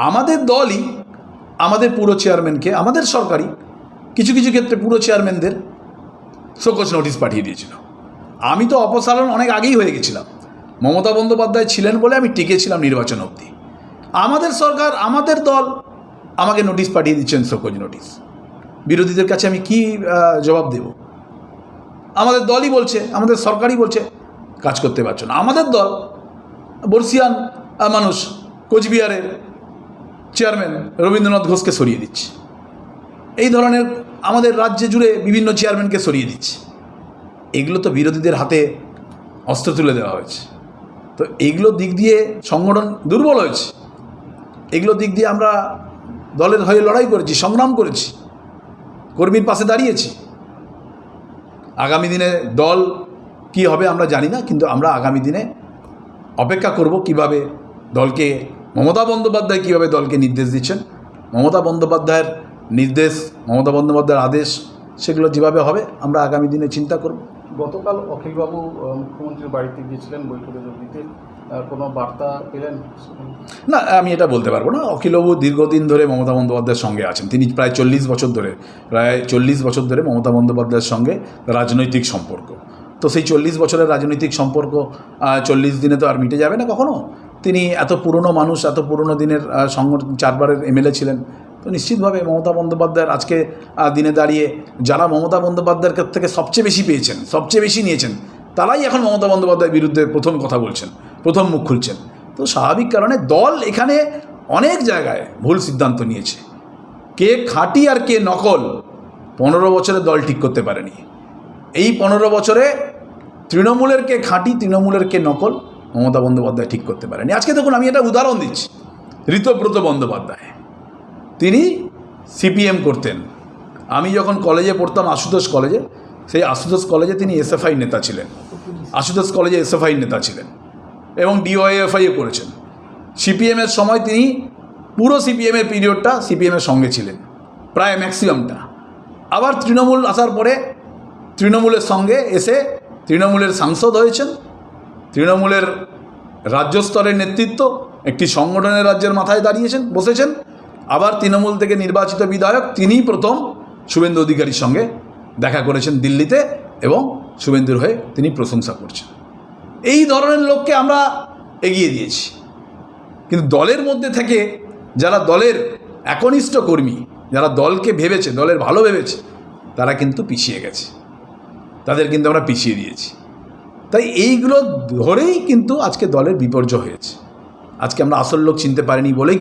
আমাদের দলই আমাদের পুরো চেয়ারম্যানকে, আমাদের সরকারি কিছু কিছু ক্ষেত্রে পুরো চেয়ারম্যানদের শোকজ নোটিশ পাঠিয়ে দিয়েছিল। আমি তো অপসারণ অনেক আগেই হয়ে গেছিলাম, মমতা বন্দ্যোপাধ্যায় ছিলেন বলে আমি টিকেছিলাম নির্বাচন অবধি। আমাদের সরকার, আমাদের দল আমাকে নোটিশ পাঠিয়ে দিচ্ছেন, শোকজ নোটিশ। বিরোধীদের কাছে আমি কি জবাব দেব? আমাদের দলই বলছে, আমাদের সরকারই বলছে কাজ করতে পারছো না। আমাদের দল বর্ষিয়ান মানুষ কোচবিহারের চেয়ারম্যান রবীন্দ্রনাথ ঘোষকে সরিয়ে দিচ্ছে। এই ধরনের আমাদের রাজ্যে জুড়ে বিভিন্ন চেয়ারম্যানকে সরিয়ে দিচ্ছে। এগুলো তো বিরোধীদের হাতে অস্ত্র তুলে দেওয়া হয়েছে। তো এইগুলো দিক দিয়ে সংগঠন দুর্বল হয়েছে। এগুলো দিক দিয়ে আমরা দলের হয়ে লড়াই করেছি, সংগ্রাম করেছি, কর্মীর পাশে দাঁড়িয়েছি। আগামী দিনে দল কি হবে আমরা জানি না, কিন্তু আমরা আগামী দিনে অপেক্ষা করব কিভাবে দলকে, মমতা বন্দ্যোপাধ্যায় কীভাবে দলকে নির্দেশ দিচ্ছেন। মমতা বন্দ্যোপাধ্যায়ের নির্দেশ, মমতা বন্দ্যোপাধ্যায়ের আদেশ, সেগুলো যেভাবে হবে আমরা আগামী দিনে চিন্তা করব। গতকাল অখিলবাবু মুখ্যমন্ত্রীর বাড়িতে গিয়েছিলেন বৈঠকে যোগ দিতে, কোনো বার্তা পেলেন? না, আমি এটা বলতে পারবো না। অখিলবাবু দীর্ঘদিন ধরে মমতা বন্দ্যোপাধ্যায়ের সঙ্গে আছেন। তিনি প্রায় 40 বছর ধরে মমতা বন্দ্যোপাধ্যায়ের সঙ্গে রাজনৈতিক সম্পর্ক। তো সেই 40 বছরের রাজনৈতিক সম্পর্ক 40 দিনে তো আর মিটে যাবে না কখনো। তিনি এত পুরনো মানুষ, এত পুরনো দিনের সংগঠন, 4 বারের এমএলএ ছিলেন। তো নিশ্চিতভাবে মমতা বন্দ্যোপাধ্যায়ের আজকে দিনে দাঁড়িয়ে যারা মমতা বন্দ্যোপাধ্যায়ের কাছ থেকে সবচেয়ে বেশি পেয়েছেন, সবচেয়ে বেশি নিয়েছেন, তারাই এখন মমতা বন্দ্যোপাধ্যায়ের বিরুদ্ধে প্রথম কথা বলছেন, প্রথম মুখ খুলছেন। তো স্বাভাবিক কারণে দল এখানে অনেক জায়গায় ভুল সিদ্ধান্ত নিয়েছে। কে খাঁটি আর কে নকল 15 বছরে দল ঠিক করতে পারেনি। এই 15 বছরে তৃণমূলের কে খাঁটি, তৃণমূলের কে নকল মমতা বন্দ্যোপাধ্যায় ঠিক করতে পারেনি। আজকে দেখুন, আমি একটা উদাহরণ দিচ্ছি। ঋতব্রত বন্দ্যোপাধ্যায়, তিনি সিপিএম করতেন। আমি যখন কলেজে পড়তাম, আশুতোষ কলেজে, সেই আশুতোষ কলেজে তিনি এসএফআই নেতা ছিলেন। আশুতোষ কলেজে এসএফআই নেতা ছিলেন এবং ডিওএফআইও করেছেন। সিপিএমের সময় তিনি পুরো সিপিএমের পিরিয়ডটা সিপিএমের সঙ্গে ছিলেন, প্রায় ম্যাক্সিমামটা। আবার তৃণমূল আসার পরে তৃণমূলের সঙ্গে এসে তৃণমূলের সাংসদ হয়েছেন। তৃণমূলের রাজ্য স্তরের নেতৃত্ব, একটি সংগঠনের রাজ্যের মাথায় দাঁড়িয়েছেন, বসেছেন। আবার তৃণমূল থেকে নির্বাচিত বিধায়ক, তিনিই প্রথম শুভেন্দু অধিকারীর সঙ্গে দেখা করেছেন দিল্লিতে এবং শুভেন্দুর হয়ে তিনি প্রশংসা করছেন। এই ধরনের লোককে আমরা এগিয়ে দিয়েছি। কিন্তু দলের মধ্যে থেকে যারা দলের একনিষ্ঠ কর্মী, যারা দলকে ভেবেছে, দলের ভালো ভেবেছে, তারা কিন্তু পিছিয়ে গেছে। তাদের কিন্তু আমরা পিছিয়ে দিয়েছি। তাই এইগুলো ধরেই কিন্তু আজকে দলের বিপর্যয় হয়েছে। আজকে আমরা আসল লোক চিনতে পারিনি বলেই